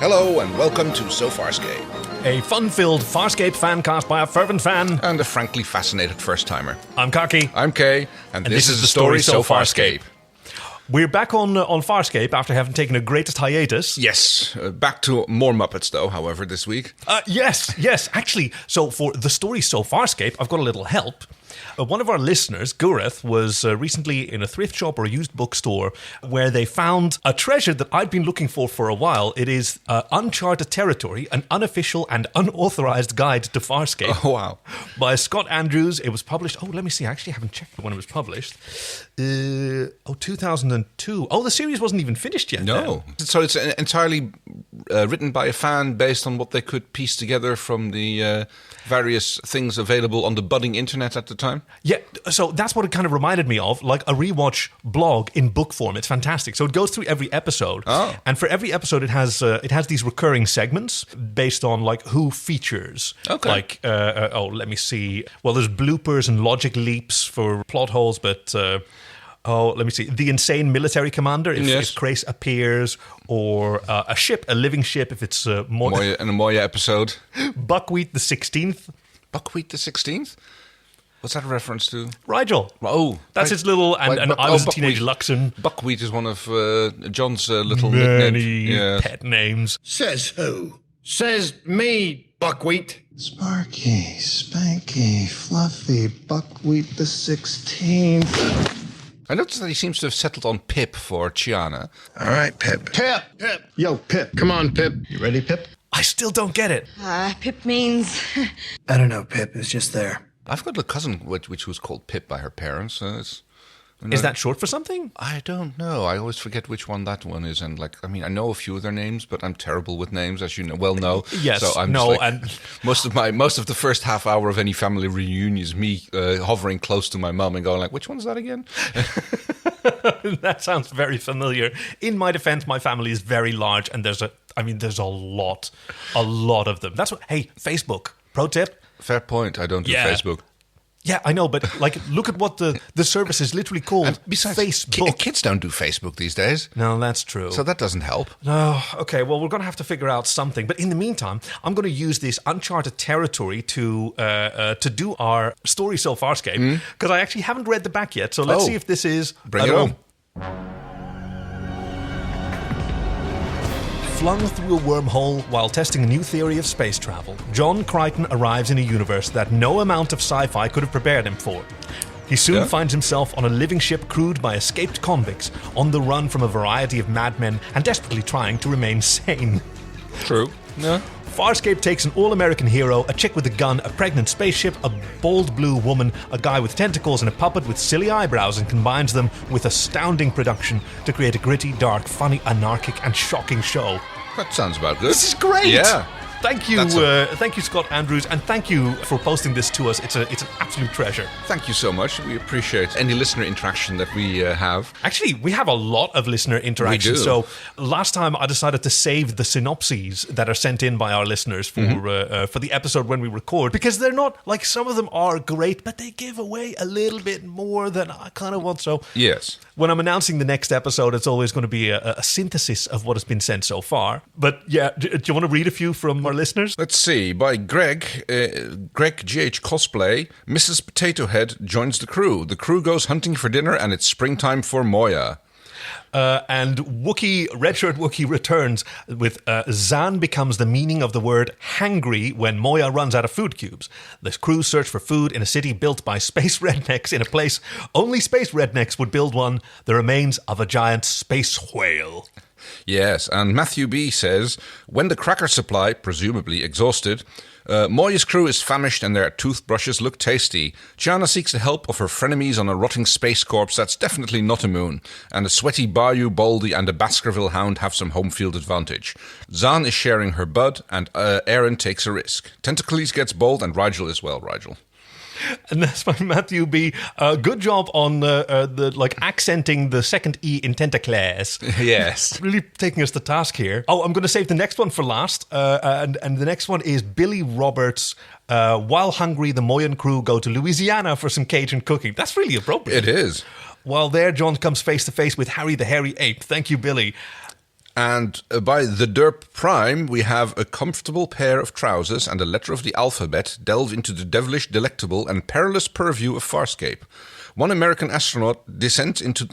Hello and welcome to So Farscape. A fun-filled Farscape fancast by a fervent fan. And a frankly fascinated first-timer. I'm Kaki. I'm Kay. And this is the story So Farscape. We're back on Farscape after having taken a greatest hiatus. Yes. Back to more Muppets, though, however, this week. Yes. Actually, so for the story So Farscape, I've got a little help. One of our listeners, Gureth, was recently in a thrift shop or a used bookstore where they found a treasure that I'd been looking for a while. It is Uncharted Territory, an unofficial and unauthorized guide to Farscape. Oh, wow. By Scott Andrews. It was published, let me see, I actually haven't checked when it was published. 2002. Oh, the series wasn't even finished yet. No. Then. So it's entirely written by a fan based on what they could piece together from the various things available on the budding internet at the time? Yeah, so that's what it kind of reminded me of, like a rewatch blog in book form. It's fantastic. So it goes through every episode. Oh. And for every episode, it has these recurring segments based on like who features. Okay. Like, let me see. Well, there's bloopers and logic leaps for plot holes, but... let me see. The insane military commander, if Crace appears, or a living ship, if it's Moya and a Moya episode. Buckwheat the 16th. Buckwheat the 16th? What's that a reference to? Rigel. Oh. That's his little, and I was a teenage Luxon. Buckwheat is one of John's little many pet names. Says who? Says me, Buckwheat. Sparky, Spanky, Fluffy, Buckwheat the 16th. I noticed that he seems to have settled on Pip for Chiana. All right, Pip. Pip! Yo, Pip. Come on, Pip. You ready, Pip? I still don't get it. Pip means... I don't know, Pip. It's just there. I've got a cousin which was called Pip by her parents. Is that short for something? I don't know. I always forget which one that one is. And I know a few of their names, but I'm terrible with names, as you know. Yes. So I'm most of the first half hour of any family reunion is me hovering close to my mum and going like, which one's that again? That sounds very familiar. In my defense, my family is very large, and there's a lot of them. That's what. Hey, Facebook. Pro tip. Fair point. I don't do Facebook. Yeah, I know, but look at what the service is literally called. And besides, Facebook. Kids don't do Facebook these days. No, that's true. So that doesn't help. No, okay, well, we're going to have to figure out something. But in the meantime, I'm going to use this Uncharted Territory to do our story So Farscape, because I actually haven't read the back yet. So let's see if this is... Bring it on. Flung through a wormhole while testing a new theory of space travel, John Crichton arrives in a universe that no amount of sci-fi could have prepared him for. He soon finds himself on a living ship crewed by escaped convicts, on the run from a variety of madmen and desperately trying to remain sane. True. Yeah. Farscape takes an all-American hero, a chick with a gun, a pregnant spaceship, a bald blue woman, a guy with tentacles, and a puppet with silly eyebrows, and combines them with astounding production to create a gritty, dark, funny, anarchic, and shocking show. That sounds about good. This is great! Yeah. Thank you, Scott Andrews, and thank you for posting this to us. It's an absolute treasure. Thank you so much. We appreciate any listener interaction that we have. Actually, we have a lot of listener interaction. We do. So last time I decided to save the synopses that are sent in by our listeners for the episode when we record, because they're not, like, some of them are great, but they give away a little bit more than I kind of want. So yes, when I'm announcing the next episode, it's always going to be a synthesis of what has been sent so far. But yeah, do you want to read a few from our listeners? Let's see. By Greg GH Cosplay, Mrs Potatohead joins the crew. The crew goes hunting for dinner, and it's springtime for Moya. And Redshirt Wookie returns with Zan becomes the meaning of the word hangry when Moya runs out of food cubes. The crew search for food in a city built by space rednecks in a place only space rednecks would build one, the remains of a giant space whale. Yes, and Matthew B says, when the cracker supply, presumably exhausted, Moya's crew is famished and their toothbrushes look tasty. Chiana seeks the help of her frenemies on a rotting space corpse that's definitely not a moon, and a sweaty Bayou Baldy and a Baskerville hound have some home field advantage. Zan is sharing her bud, and Aaron takes a risk. Tentacles gets bold, and Rigel as well, Rigel. And that's by Matthew B. Good job on accenting the second E in tentacles. Yes. Really taking us to task here. Oh, I'm going to save the next one for last. And the next one is Billy Roberts. While hungry, the Moyan crew go to Louisiana for some Cajun cooking. That's really appropriate. It is. While there, John comes face to face with Harry the Hairy Ape. Thank you, Billy. And by the Derp Prime, we have a comfortable pair of trousers and a letter of the alphabet delve into the devilish, delectable, and perilous purview of Farscape. One American astronaut descends into...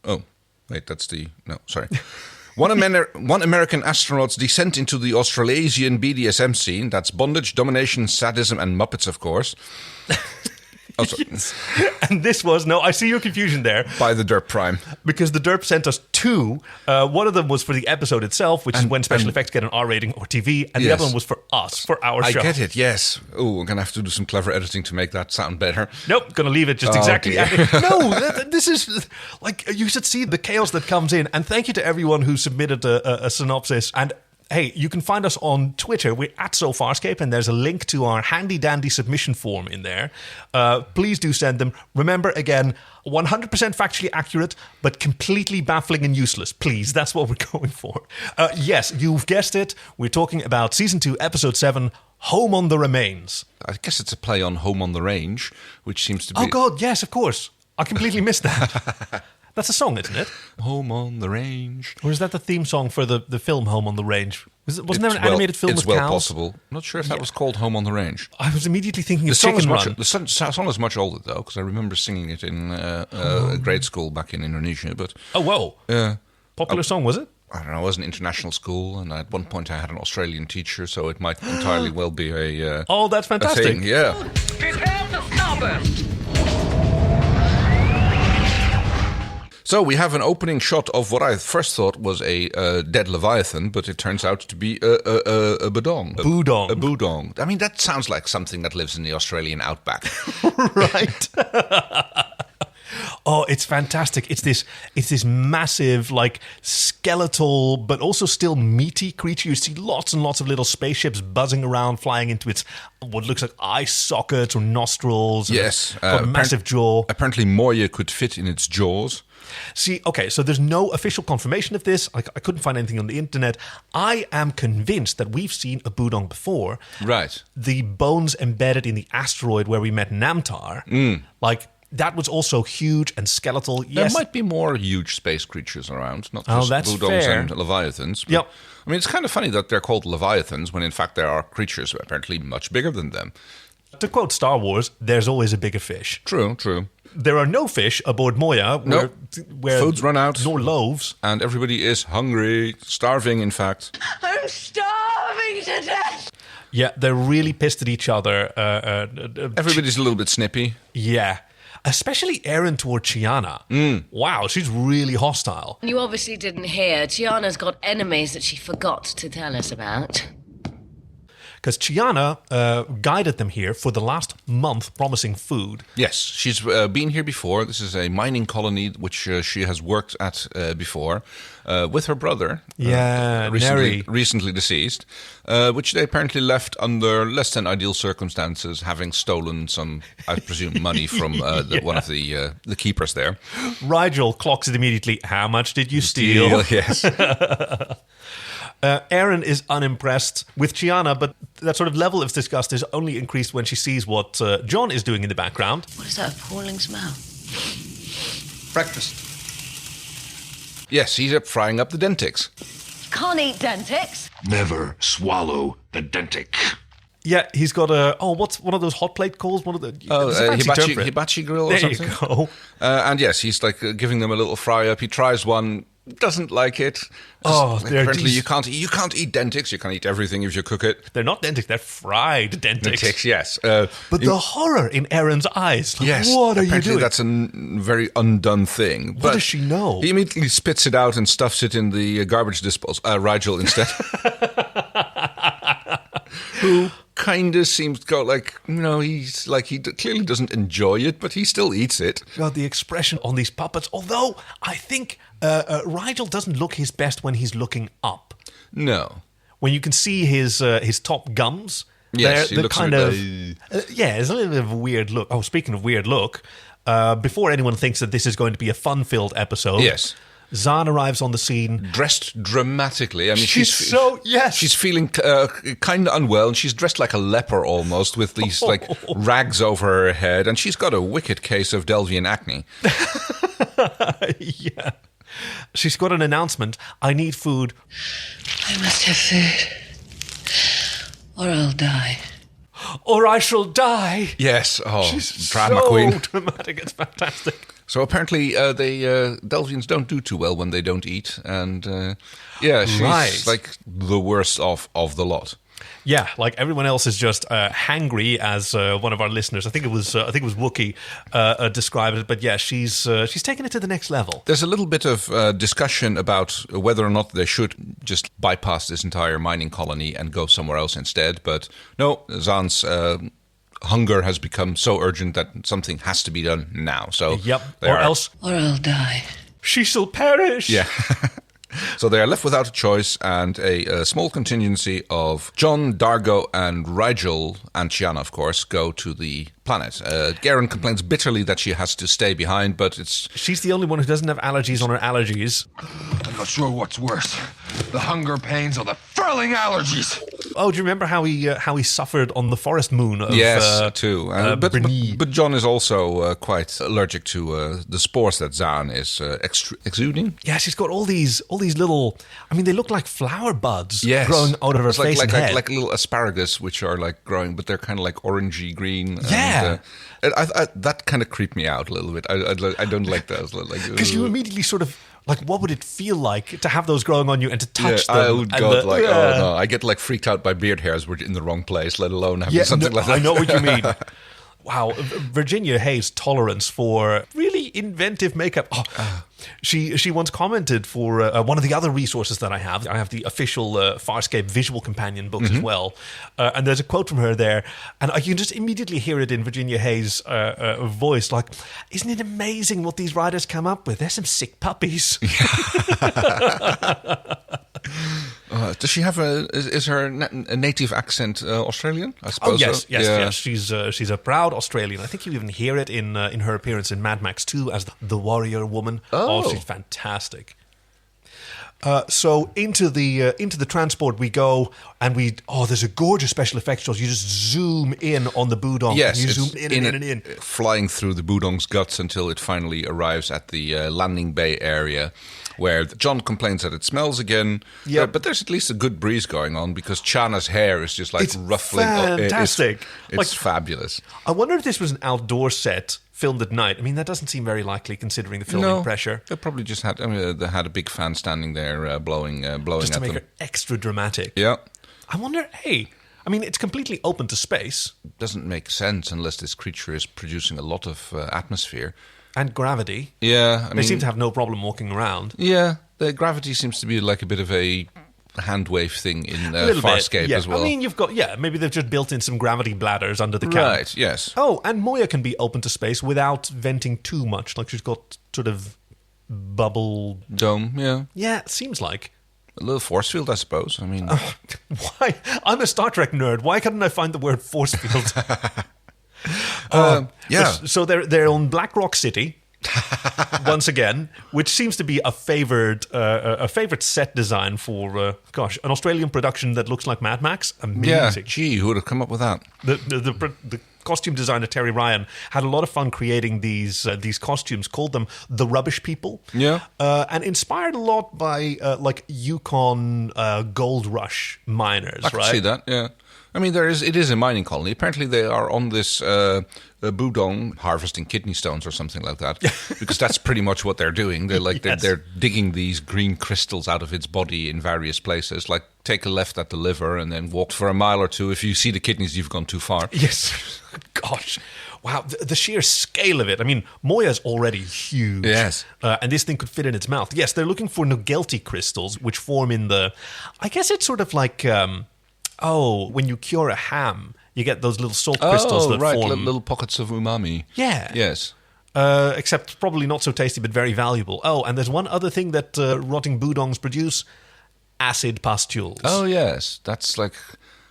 Oh, wait, that's the... No, sorry. One American astronaut's descent into the Australasian BDSM scene. That's bondage, domination, sadism, and Muppets, of course. Oh, sorry. Yes. And this was, no, I see your confusion there. By the Derp Prime. Because the Derp sent us two. One of them was for the episode itself, which is when special effects get an R rating or TV. And the other one was for us, for our show. I get it, yes. Oh, we're going to have to do some clever editing to make that sound better. Nope, going to leave it just exactly. No, this is, like, you should see the chaos that comes in. And thank you to everyone who submitted a synopsis. And hey, you can find us on Twitter. We're at SoFarscape, and there's a link to our handy-dandy submission form in there. Please do send them. Remember, again, 100% factually accurate, but completely baffling and useless. Please, that's what we're going for. Yes, you've guessed it. We're talking about Season 2, Episode 7, Home on the Remains. I guess it's a play on Home on the Range, which seems to be... Oh, God, yes, of course. I completely missed that. That's a song, isn't it? Home on the Range. Or is that the theme song for the film Home on the Range? Wasn't there an animated film with cows? It's well possible. I'm not sure if that was called Home on the Range. I was immediately thinking of Chicken Run. The song is much older, though, because I remember singing it in grade school back in Indonesia. But oh, whoa. Yeah. Popular song, was it? I don't know. I was in international school, and at one point I had an Australian teacher, so it might entirely well be a oh, that's fantastic. A thing. Yeah. Prepare for starburst. So we have an opening shot of what I first thought was a dead Leviathan, but it turns out to be a Budong. Budong. A Budong. I mean, that sounds like something that lives in the Australian outback. Right. Oh, it's fantastic. It's this massive, like, skeletal, but also still meaty creature. You see lots and lots of little spaceships buzzing around, flying into its, what looks like eye sockets or nostrils. Yes. Got a massive jaw. Apparently Moya could fit in its jaws. See, okay, so there's no official confirmation of this. I couldn't find anything on the internet. I am convinced that we've seen a Budong before. Right. The bones embedded in the asteroid where we met Namtar. Like, that was also huge and skeletal. Yes. There might be more huge space creatures around, not just Budongs and Leviathans. But, yep. I mean, it's kind of funny that they're called Leviathans when in fact there are creatures apparently much bigger than them. To quote Star Wars, there's always a bigger fish. True, true. There are no fish aboard Moya where food's run out. Nor loaves. And everybody is hungry, starving in fact. I'm starving to death. Yeah, they're really pissed at each other. Everybody's a little bit snippy. Yeah. Especially Erin toward Chiana. Wow, she's really hostile. You obviously didn't hear. Chiana's got enemies that she forgot to tell us about. Because Chiana guided them here for the last month, promising food. Yes, she's been here before. This is a mining colony which she has worked at before with her brother. Recently deceased, which they apparently left under less than ideal circumstances, having stolen some, I presume, money from one of the keepers there. Rigel clocks it immediately. How much did you steal? Yes. Erin is unimpressed with Chiana, but that sort of level of disgust is only increased when she sees what John is doing in the background. What is that appalling smell? Breakfast. Yes, he's up frying up the Dentix. Can't eat Dentix. Never swallow the dentic. Yeah, he's got what's one of those hot plate calls? One of the hibachi grill or there something. There you go. And yes, he's like giving them a little fry up. He tries one, doesn't like it. Apparently you can't eat Dentix. You can't eat everything if you cook it. They're not Dentix, they're fried Dentix. Dentix, yes. But the horror in Erin's eyes. Like, yes, what are you doing? That's a very undone thing. What does she know? He immediately spits it out and stuffs it in the garbage disposal. Rigel instead. Who kind of seems to go like, he's like, he clearly doesn't enjoy it, but he still eats it. God, the expression on these puppets. Although I think Rigel doesn't look his best when he's looking up. No. When you can see his top gums. Yes, he looks kind of. It's a little bit of a weird look. Oh, speaking of weird look, before anyone thinks that this is going to be a fun-filled episode. Yes. Zahn arrives on the scene. Dressed dramatically. I mean, she's feeling kind of unwell, and she's dressed like a leper almost, with these like rags over her head, and she's got a wicked case of Delvian acne. Yeah. She's got an announcement. I need food. I must have food, or I'll die. Or I shall die. Yes. Oh, She's drama so queen. dramatic. It's fantastic. So apparently the Delvians don't do too well when they don't eat. And she's Right. like the worst of the lot. Yeah, like everyone else is just hangry, as one of our listeners, I think it was Wookie, described it. But yeah, she's taken it to the next level. There's a little bit of discussion about whether or not they should just bypass this entire mining colony and go somewhere else instead. But no, Zaan's hunger has become so urgent that something has to be done now. So or else Or I'll die. she shall perish. Yeah. So they are left without a choice, and a small contingency of John, Dargo, and Rigel, and Chiana, of course, go to the planet. Garen complains bitterly that she has to stay behind, but She's the only one who doesn't have allergies on her allergies. I'm not sure what's worse, the hunger pains or the furling allergies. Oh, do you remember how he suffered on the forest moon of too. Bruni? But John is also quite allergic to the spores that Zaan is exuding. Yeah, she's got all these little. I mean, they look like flower buds Yes. growing out of her It's face and head. like little asparagus, which are like growing, but they're kind of like orangey green. Yeah. And, that kind of creeped me out a little bit. I don't like those. Because you immediately sort of like, what would it feel like to have those growing on you and to touch them? I would and go oh no, I get like freaked out by beard hairs which are in the wrong place, let alone having something like that. I know what you mean. Wow, Virginia Hayes' tolerance for really inventive makeup. Oh, she once commented for one of the other resources that I have. I have the official Farscape visual companion books as well. And there's a quote from her there. And you can just immediately hear it in Virginia Hayes' voice. Like, isn't it amazing what these writers come up with? They're some sick puppies. Does she have is her a native accent Australian? I suppose. Oh yes, so? yes. She's a proud Australian. I think you even hear it in her appearance in Mad Max 2 as the warrior woman. Oh, she's fantastic. So into the transport we go, and there's a gorgeous special effects shot. You just zoom in on the Budong. Yes, and you zoom in, flying through the Budong's guts until it finally arrives at the landing bay area, where John complains that it smells again. Yeah, but there's at least a good breeze going on because Chana's hair is just like ruffling. Fantastic! It's fabulous. I wonder if this was an outdoor set filmed at night. I mean, that doesn't seem very likely considering the filming pressure. They probably just had. They had a big fan standing there blowing just to at make them. it extra dramatic. Yeah. I wonder. Hey, I mean, it's completely open to space. Doesn't make sense unless this creature is producing a lot of atmosphere. And gravity. Yeah. They seem to have no problem walking around. Yeah. The gravity seems to be like a bit of a hand wave thing in Farscape as well. I mean, you've got, maybe they've just built in some gravity bladders under the camp. Right, yes. Oh, and Moya can be open to space without venting too much. Like she's got sort of bubble... Dome, yeah. Yeah, it seems like. A little force field, I suppose. I mean... Why? I'm a Star Trek nerd. Why couldn't I find the word force field? Yeah. So they're on Black Rock City once again, which seems to be a favoured set design for an Australian production that looks like Mad Max. Amazing. Yeah. Gee, who would have come up with that? The costume designer Terry Ryan had a lot of fun creating these costumes. Called them the Rubbish People. Yeah. And inspired a lot by like Yukon gold rush miners. I can see that. Yeah. I mean, it is a mining colony. Apparently, they are on this Budong harvesting kidney stones or something like that, because that's pretty much what they're doing. They're like they're digging these green crystals out of its body in various places. Like take a left at the liver and then walk for a mile or two. If you see the kidneys, you've gone too far. Yes, gosh. Wow, the sheer scale of it. I mean, Moya's already huge. Yes. And this thing could fit in its mouth. Yes, they're looking for Nogelti crystals, which form in I guess it's sort of like... when you cure a ham, you get those little salt crystals that form... little pockets of umami. Yeah. Yes. Except probably not so tasty, but very valuable. Oh, and there's one other thing that rotting Budongs produce. Acid pustules. Oh, yes. That's like...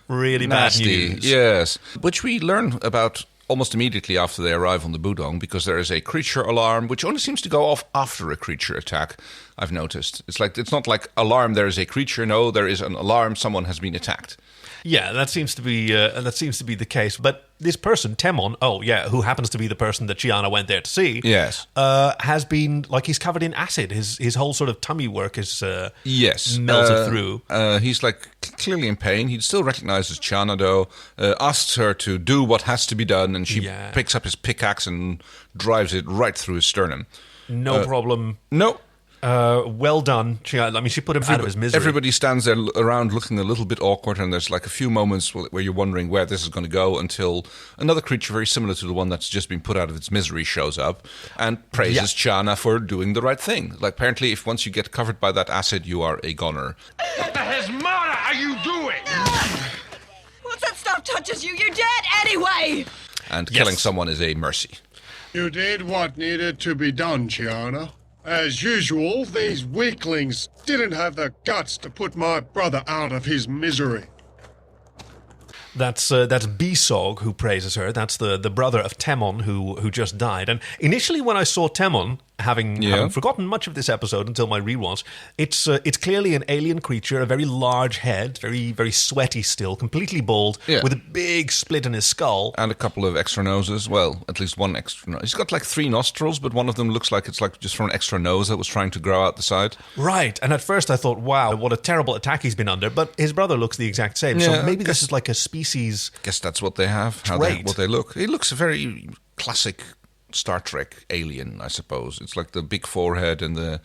Really nasty. bad news. Yes. Which we learn about almost immediately after they arrive on the Budong, because there is a creature alarm, which only seems to go off after a creature attack, I've noticed. It's not like alarm, there is a creature. No, there is an alarm, someone has been attacked. Yeah, that seems to be the case. But this person, Temon, who happens to be the person that Chiana went there to see, Yes. has been, like, he's covered in acid. His whole sort of tummy work is melted through. He's, like, clearly in pain. He still recognizes Chiana, though, asks her to do what has to be done, and she picks up his pickaxe and drives it right through his sternum. No problem. No. Well done. She put him out of his misery. Everybody stands there around looking a little bit awkward, and there's like a few moments where you're wondering where this is going to go until another creature very similar to the one that's just been put out of its misery shows up and praises Chiana for doing the right thing. Like, apparently, if once you get covered by that acid, you are a goner. What the hell's matter? Are you doing? Once that stuff touches you, you're dead anyway! And killing someone is a mercy. You did what needed to be done, Chiana. As usual, these weaklings didn't have the guts to put my brother out of his misery. That's Bisog who praises her. That's the brother of Temon who just died. And initially, when I saw Temon, having forgotten much of this episode until my rewatch, it's clearly an alien creature, a very large head, very very sweaty still, completely bald, with a big split in his skull, and a couple of extra noses. Well, at least one extra nose. He's got like 3 nostrils, but one of them looks like it's like just from an extra nose that was trying to grow out the side. Right. And at first I thought, wow, what a terrible attack he's been under. But his brother looks the exact same. Yeah, so maybe this is like a species. I guess that's what they have. What they look. He looks a very classic Star Trek alien, I suppose. It's like the big forehead and the...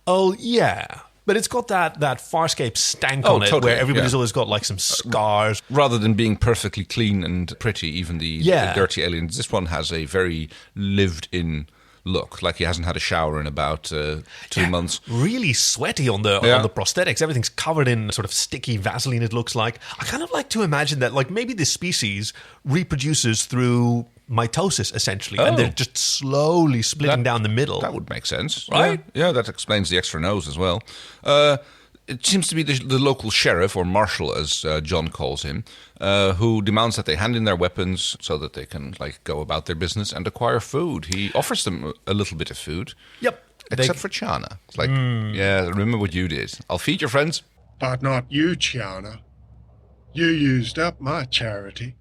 Oh, yeah. But it's got that Farscape stank on it, totally, where everybody's always got like some scars. Rather than being perfectly clean and pretty, even the dirty aliens, this one has a very lived-in look, like he hasn't had a shower in about 2 months. Really sweaty on the prosthetics. Everything's covered in sort of sticky Vaseline, it looks like. I kind of like to imagine that, like, maybe this species reproduces through mitosis, essentially, and they're just slowly splitting down the middle. That would make sense, right? Yeah, that explains the extra nose as well. It seems to be the local sheriff, or marshal, as John calls him, who demands that they hand in their weapons so that they can go about their business and acquire food. He offers them a little bit of food. Yep. Except for Chiana. It's like, remember what you did. I'll feed your friends. But not you, Chiana. You used up my charity.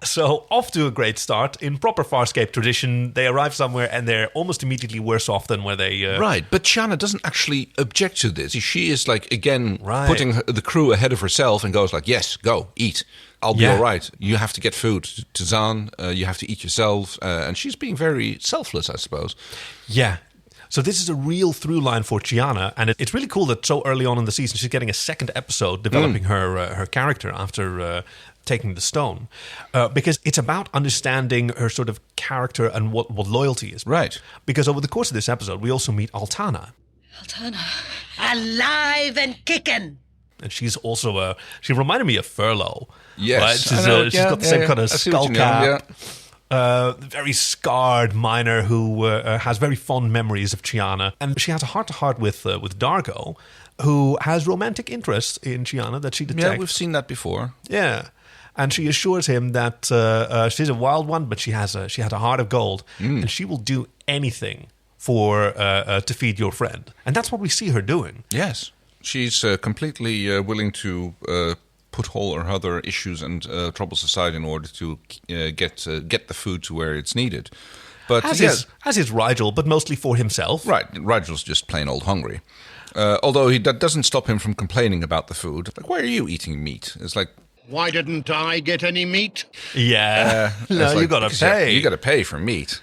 So, off to a great start. In proper Farscape tradition, they arrive somewhere and they're almost immediately worse off than where they... Right, but Chiana doesn't actually object to this. She is, putting the crew ahead of herself and goes yes, go, eat. I'll be all right. You have to get food to Zaan. You have to eat yourself. And she's being very selfless, I suppose. Yeah. So this is a real through line for Chiana, and it's really cool that so early on in the season she's getting a second episode developing her character after taking the stone, because it's about understanding her sort of character and what loyalty is. Right. Because over the course of this episode, we also meet Altana. Alive and kicking. And she's also she reminded me of Furlough. Yes. Right? She's got the same kind of skull cap. Yeah. Very scarred miner who has very fond memories of Chiana. And she has a heart-to-heart with Dargo, who has romantic interest in Chiana that she detects. Yeah, we've seen that before. Yeah. And she assures him that she's a wild one, but she has a heart of gold. And she will do anything to feed your friend. And that's what we see her doing. Yes. She's completely willing to... put all her other issues and troubles aside in order to get the food to where it's needed. But as is Rigel, but mostly for himself. Right, Rigel's just plain old hungry. Although that doesn't stop him from complaining about the food. Like, why are you eating meat? It's like, why didn't I get any meat? Yeah, no, you gotta pay. You gotta pay for meat.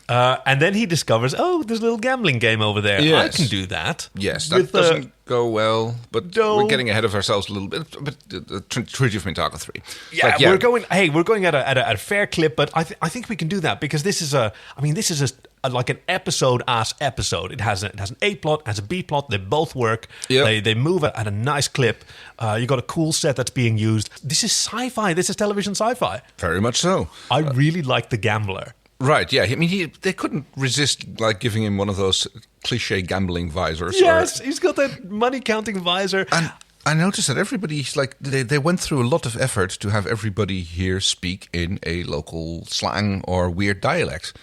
And then he discovers, there's a little gambling game over there. Yes. I can do that. Yes, that doesn't go well, but we're getting ahead of ourselves a little bit. But Treaty of Mintago 3. Yeah, we're going at a fair clip, but I think we can do that because this is like an episode-ass episode. It has an A plot, has a B plot. They both work. Yep. They move at a nice clip. You got a cool set that's being used. This is sci-fi. This is television sci-fi. Very much so. I really like the gambler. Right, yeah. I mean, they couldn't resist giving him one of those cliche gambling visors. Yes, he's got that money-counting visor. And I noticed that everybody's they went through a lot of effort to have everybody here speak in a local slang or weird dialect.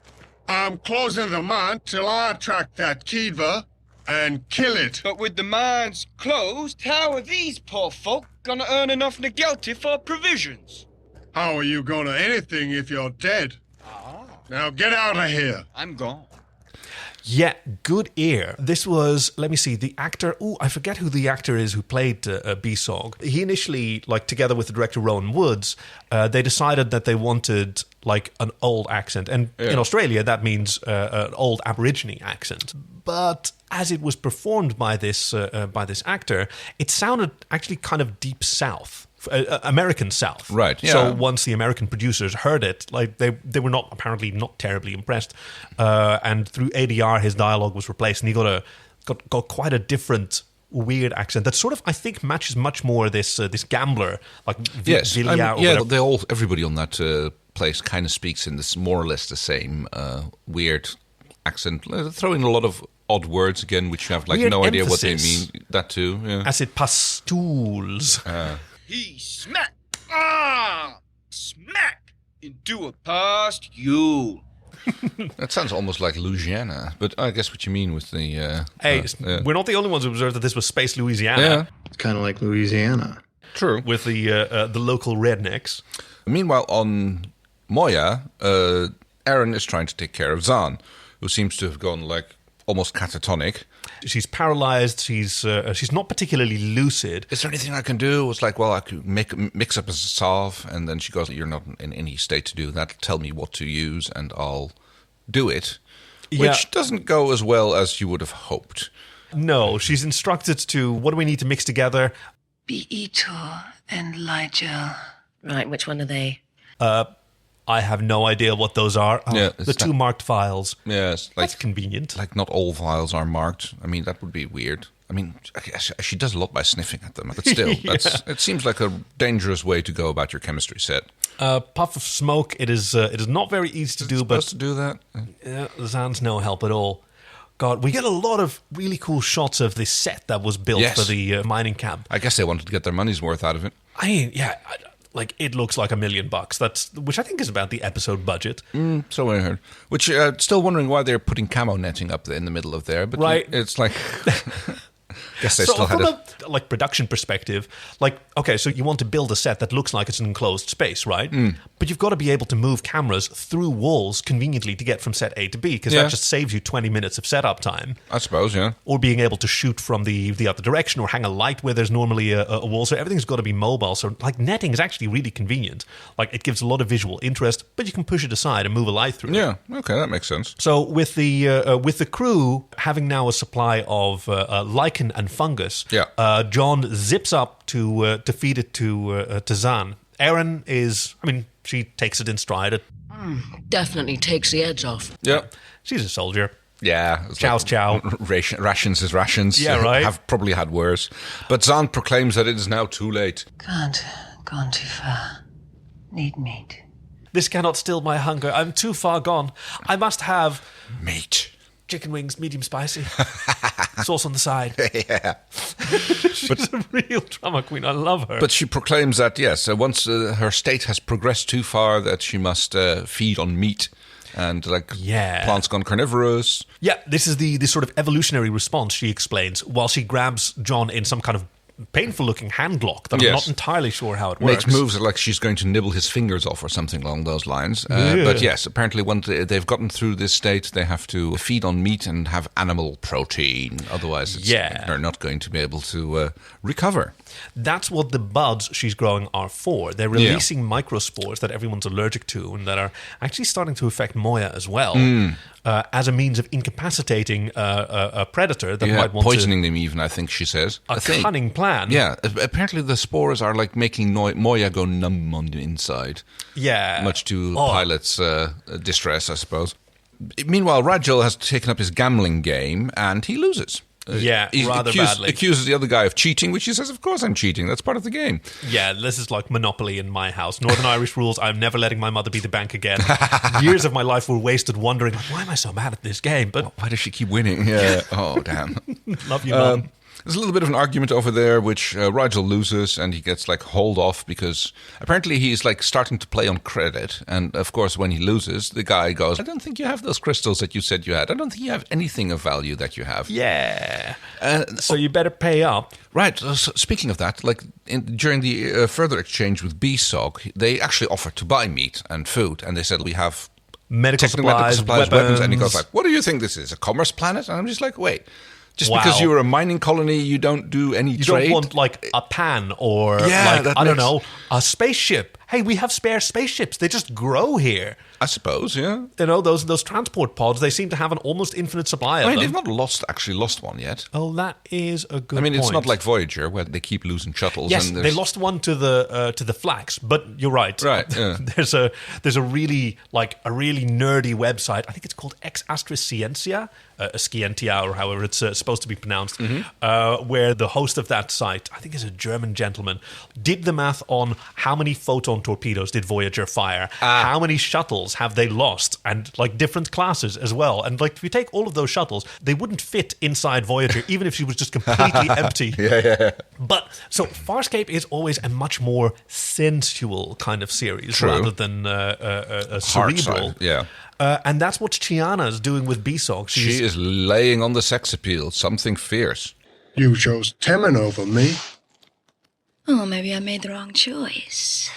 I'm closing the mine till I track that Kiva and kill it. But with the mines closed, how are these poor folk gonna earn enough Nagelti for provisions? How are you gonna anything if you're dead? Now get out of here. I'm gone. Yeah, good ear. This was, let me see, the actor. Oh, I forget who the actor is who played B-Sog. He initially, like, together with the director Rowan Woods, they decided that they wanted, like, an old accent. And in Australia, that means an old Aborigine accent. But as it was performed by this actor, it sounded actually kind of deep south. American South. Right, yeah. So once the American producers heard it, like they were not terribly impressed. And through ADR, his dialogue was replaced, and he got quite a different weird accent that sort of, I think, matches much more this gambler, like yes, Villia everybody on that place kind of speaks in this more or less the same weird accent, throwing a lot of odd words again, which you have like weird no idea what they emphasis. mean. That too, yeah. As it pastools. He smack, smack into a pastule. That sounds almost like Louisiana, but I guess what you mean with the... We're not the only ones who observed that this was Space Louisiana. Yeah, It's kind of like Louisiana. true. With the local rednecks. Meanwhile, on Moya, Aaron is trying to take care of Zahn, who seems to have gone like almost catatonic. She's paralyzed. She's not particularly lucid. Is there anything I can do? It's like, well, I could mix up a salve, and then she goes, "You're not in any state to do that. Tell me what to use, and I'll do it." Which doesn't go as well as you would have hoped. No, she's instructed to, what do we need to mix together? Beetor and Ligel. Right, which one are they? I have no idea what those are. Yeah, the two marked vials. Yes, That's convenient. Like not all vials are marked. I mean, that would be weird. I mean, she does a lot by sniffing at them, but still, it seems like a dangerous way to go about your chemistry set. Puff of smoke. It is not very easy to do, but Supposed to do that? Zahn's no help at all. God, we get a lot of really cool shots of this set that was built Yes. for the mining camp. I guess they wanted to get their money's worth out of it. I mean, like it looks like $1 million. Which I think is about the episode budget. So I heard. Which still wondering why they're putting camo netting up in the middle of there. But Right. it's like, guess they So still had from it. a like production perspective, like, okay, so you want to build a set that looks like it's an enclosed space, right? But you've got to be able to move cameras through walls conveniently to get from set A to B, because Yeah. that just saves you 20 minutes of setup time. I suppose, yeah. Or being able to shoot from the other direction, or hang a light where there's normally a wall. So everything's got to be mobile. So like netting is actually really convenient. Like it gives a lot of visual interest, but you can push it aside and move a light through. Yeah, okay, that makes sense. So with the crew having now a supply of lichen and fungus, John zips up to feed it to Zahn. Erin is, I mean, she takes it in stride. Definitely takes the edge off. Yeah. She's a soldier. Yeah. It's Chow's chow. Rations is rations. Yeah, right. Have probably had worse. But Zahn proclaims that it is now too late. Can't. Gone too far. Need meat. This cannot still my hunger. I'm too far gone. I must have Meat. chicken wings, medium spicy. Sauce on the side. Yeah. She's a real drama queen. I love her. But she proclaims that, yes, once her state has progressed too far, that she must feed on meat. And plants gone carnivorous. Yeah, this is the sort of evolutionary response, she explains, while she grabs John in some kind of painful-looking hand lock that I'm not entirely sure how it works. Makes moves like she's going to nibble his fingers off or something along those lines. But yes, apparently when they've gotten through this state, they have to feed on meat and have animal protein. Otherwise, they're not going to be able to recover. That's what the buds she's growing are for. They're releasing microspores that everyone's allergic to and that are actually starting to affect Moya as well, as a means of incapacitating a predator that might want poisoning them even, I think she says. A cunning plan. Yeah, apparently the spores are like making Moya go numb on the inside. Yeah. Much to pilot's distress, I suppose. Meanwhile, Rajal has taken up his gambling game and he loses. Rather badly. Accuses the other guy of cheating, which he says, of course I'm cheating. That's part of the game. Yeah, this is like Monopoly in my house. Northern Irish rules, I'm never letting my mother be the bank again. Years of my life were wasted wondering, why am I so mad at this game? But why does she keep winning? Yeah. Oh, damn. Love you, Mum. There's a little bit of an argument over there, which Rigel loses, and he gets like hauled off because apparently he's like starting to play on credit. And of course, when he loses, the guy goes, "I don't think you have those crystals that you said you had. I don't think you have anything of value that you have." Yeah. So you better pay up. Right. So speaking of that, like during the further exchange with B-Sog, they actually offered to buy meat and food, and they said, "We have medical supplies, weapons." And he goes like, "What do you think this is? A commerce planet?" And I'm just like, wait. Just because you're a mining colony, you don't do any trade? You don't want, like, a pan or, I don't know, a spaceship. Hey, we have spare spaceships. They just grow here. I suppose, yeah. You know, those transport pods, they seem to have an almost infinite supply of them. They've not actually lost one yet. Oh, that is a good point. I mean, it's not like Voyager, where they keep losing shuttles. Yes, they lost one to the Flax, but you're right. Right, yeah. There's a really nerdy website. I think it's called Ex Astra Scientia, Scientia, or however it's supposed to be pronounced, where the host of that site, I think is a German gentleman, did the math on how many photon torpedoes did Voyager fire, how many shuttles have they lost, and like different classes as well. And like if you take all of those shuttles, they wouldn't fit inside Voyager, even if she was just completely empty. Yeah. But so Farscape is always a much more sensual kind of series. True. Rather than a cerebral. Yeah. And that's what Chiana's doing with B-Sog. She is laying on the sex appeal, something fierce. You chose Temin over me. Oh, maybe I made the wrong choice.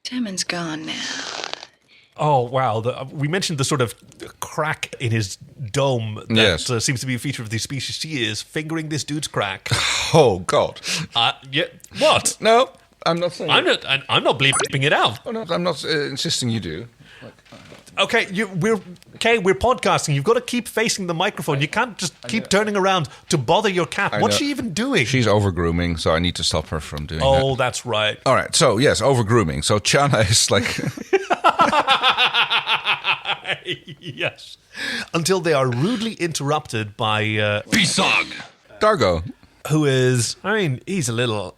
Temin's gone now. Oh, wow. We mentioned the sort of crack in his dome that seems to be a feature of this species. She is fingering this dude's crack. Oh, God. Yeah. What? No, I'm not saying I'm not bleeping it out. Oh, no, I'm not insisting you do. Okay, we're podcasting. You've got to keep facing the microphone. You can't just keep turning around to bother your cat. What's she even doing? She's over-grooming, so I need to stop her from doing that. Oh, that's right. All right, so yes, over-grooming. So Chiana is like... Yes. Until they are rudely interrupted by... B-Sog! Dargo. Who is... I mean, he's a little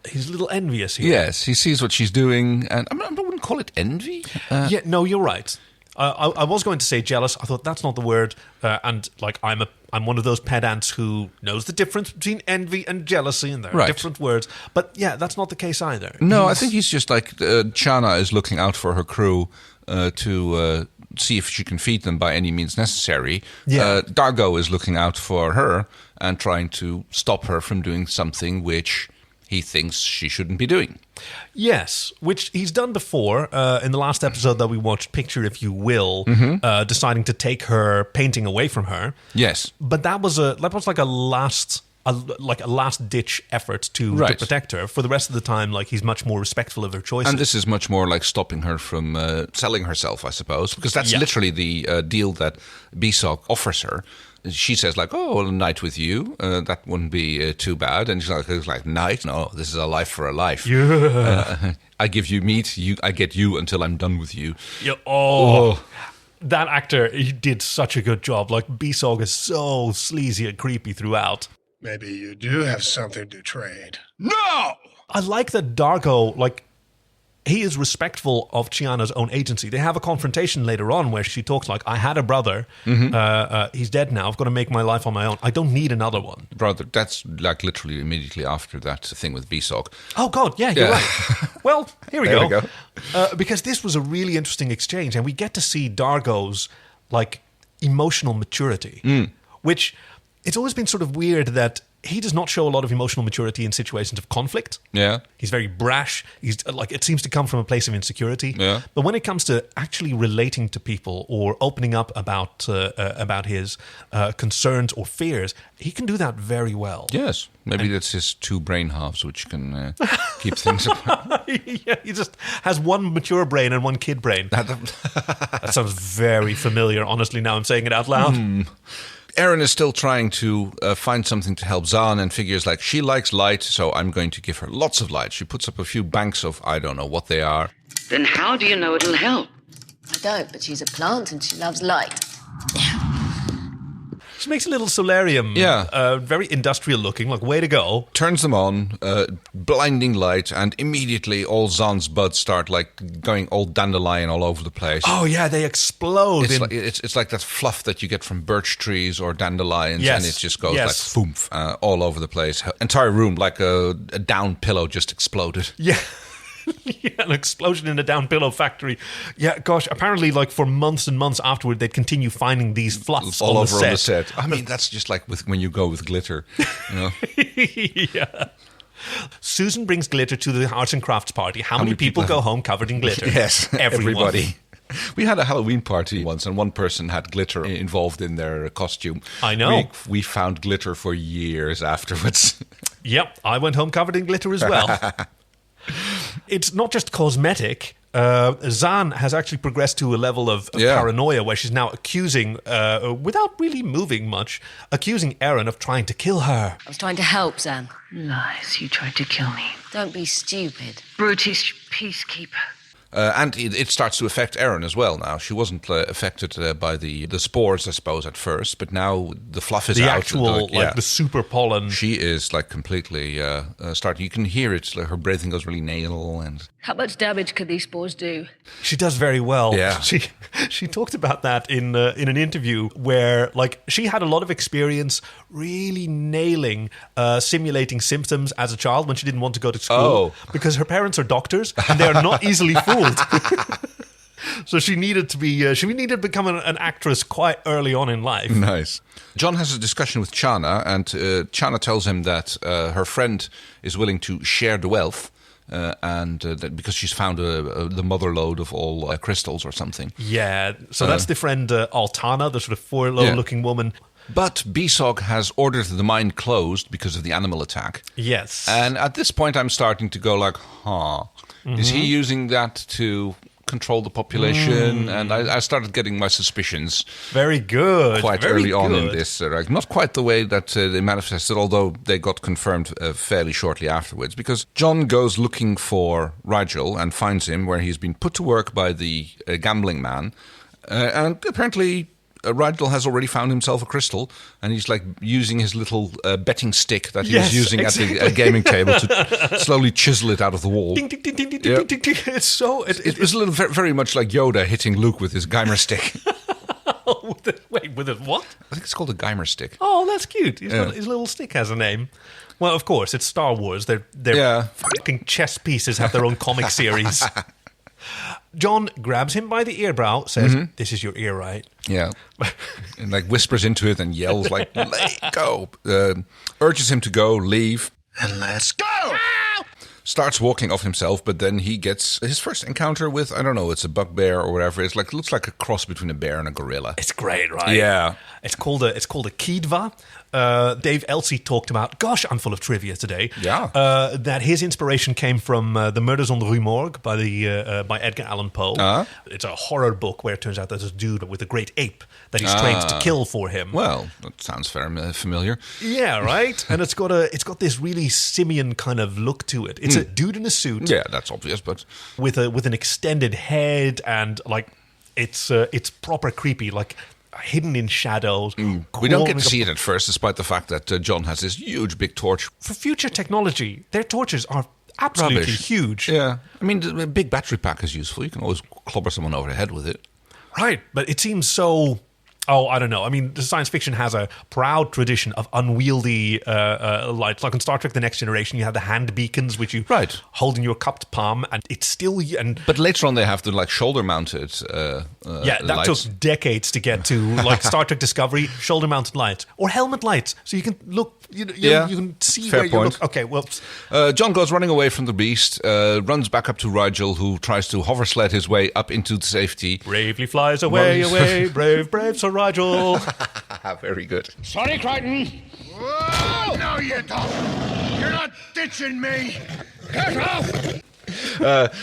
envious here. Yes, he sees what she's doing, and I wouldn't call it envy. Yeah, no, you're right. I was going to say jealous. I thought that's not the word. And like I'm one of those pedants who knows the difference between envy and jealousy, and they're different words. But yeah, that's not the case either. No, I think he's just like Chiana is looking out for her crew to see if she can feed them by any means necessary. Yeah. Dargo is looking out for her and trying to stop her from doing something which he thinks she shouldn't be doing. Yes, which he's done before in the last episode that we watched, Picture If You Will, deciding to take her painting away from her. Yes. But that was like a last ditch effort to protect her. For the rest of the time, like he's much more respectful of her choices. And this is much more like stopping her from selling herself, I suppose, because that's literally the deal that B-Sog offers her. She says like, "Oh, a night with you, that wouldn't be too bad." And she's like, "Night? No, this is a life for a life. Yeah. I give you meat, I get you until I'm done with you." Yeah. That actor, he did such a good job. Like B-Sog is so sleazy and creepy throughout. Maybe you do have something to trade. No! I like that Dargo, like, he is respectful of Chiana's own agency. They have a confrontation later on where she talks like, "I had a brother, he's dead now, I've got to make my life on my own. I don't need another one." Brother, that's like literally immediately after that thing with B-Sog. Oh, God, yeah, you're right. Well, here we There go. we go. Because this was a really interesting exchange, and we get to see Dargo's, like, emotional maturity, which it's always been sort of weird that he does not show a lot of emotional maturity in situations of conflict. Yeah. He's very brash. He's like, it seems to come from a place of insecurity. Yeah. But when it comes to actually relating to people or opening up about his concerns or fears, he can do that very well. Yes. Maybe that's his two brain halves, which can keep things apart. Yeah, he just has one mature brain and one kid brain. That sounds very familiar, honestly, now I'm saying it out loud. Erin is still trying to find something to help Zahn and figures like she likes light, so I'm going to give her lots of light. She puts up a few banks of, I don't know what they are. Then how do you know it'll help? I don't, but she's a plant and she loves light. She makes a little solarium. Yeah. Very industrial looking, like way to go. Turns them on, blinding light, and immediately all Zan's buds start like going all dandelion all over the place. Oh yeah, they explode. It's like that fluff that you get from birch trees or dandelions, Yes. and it just goes Yes. like foomph all over the place. Entire room, like a down pillow, just exploded. Yeah. Yeah, an explosion in a down pillow factory. Yeah, gosh, apparently like for months and months afterward they'd continue finding these fluffs All on over the on the set. I mean, that's just like when you go with glitter, you know. Yeah. Susan brings glitter to the arts and crafts party. How many people go home covered in glitter? Yes, Everyone. everybody. We had a Halloween party once, and one person had glitter involved in their costume. I know. We found glitter for years afterwards. Yep, I went home covered in glitter as well. It's not just cosmetic. Zan has actually progressed to a level of paranoia where she's now accusing, without really moving much, accusing Aaron of trying to kill her. I was trying to help, Zan. Lies, you tried to kill me. Don't be stupid. Brutish peacekeeper. And it starts to affect Erin as well now. She wasn't affected by the spores, I suppose, at first, but now the fluff is The out. actual, the super pollen. She is like completely starting. You can hear it. Like, her breathing goes really nasal. And How much damage could these spores do? She does very well. Yeah. She talked about that in an interview where, like, she had a lot of experience really nailing simulating symptoms as a child when she didn't want to go to school because her parents are doctors and they are not easily fooled. So she needed to be. She needed to become an actress quite early on in life. Nice. John has a discussion with Chana, and Chana tells him that her friend is willing to share the wealth. And that because she's found the mother lode of all crystals or something. Yeah, so that's the friend Altana, the sort of four-low-looking woman. But Besog has ordered the mine closed because of the animal attack. Yes. And at this point, I'm starting to go like, is he using that to control the population? And I started getting my suspicions. Very good. Quite Very early on in good. this. Not quite the way that they manifested, although they got confirmed fairly shortly afterwards. Because John goes looking for Rigel and finds him where he's been put to work by the gambling man. And apparently Rigel has already found himself a crystal, and he's like using his little betting stick that he was using at the gaming table to slowly chisel it out of the wall. Ding, ding, ding, ding, ding, ding, ding, ding. It's so... It was a little very much like Yoda hitting Luke with his Geimer stick. Wait, with a what? I think it's called a Geimer stick. Oh, that's cute. His little stick has a name. Well, of course, it's Star Wars. Their fucking chess pieces have their own comic series. John grabs him by the earbrow, says, "This is your ear, right?" Yeah. And like whispers into it and yells like, "Let go!" Urges him to go, leave. And let's go! Starts walking off himself, but then he gets his first encounter with, I don't know, it's a bugbear or whatever. It looks like a cross between a bear and a gorilla. It's great, right? Yeah. It's called a Kidva. Dave Elsey talked about, gosh, I'm full of trivia today. Yeah. That his inspiration came from The Murders on the Rue Morgue by Edgar Allan Poe. It's a horror book where it turns out there's a dude with a great ape that he's trained to kill for him. Well, that sounds very familiar. Yeah, right. And it's got this really simian kind of look to it. It's a dude in a suit. Yeah, that's obvious, but with an extended head and like it's proper creepy, like hidden in shadows. We don't get to see it at first, despite the fact that John has this huge big torch. For future technology, their torches are absolutely huge. Yeah, I mean, the big battery pack is useful. You can always clobber someone over the head with it. Right, but it seems so... Oh, I don't know. I mean, science fiction has a proud tradition of unwieldy lights. Like in Star Trek The Next Generation, you have the hand beacons, which you hold in your cupped palm, and it's still... But later on, they have the like shoulder-mounted that lights. took decades to get to. Like Star Trek Discovery, shoulder-mounted lights. Or helmet lights, so you can look... You can see Fair where point. you look. Okay, well... John goes running away from the beast, runs back up to Rigel, who tries to hover sled his way up into safety. Bravely flies away, away, brave Sir Rigel. Very good. Sorry, Crichton. Whoa! No, you don't. You're not ditching me. Get off!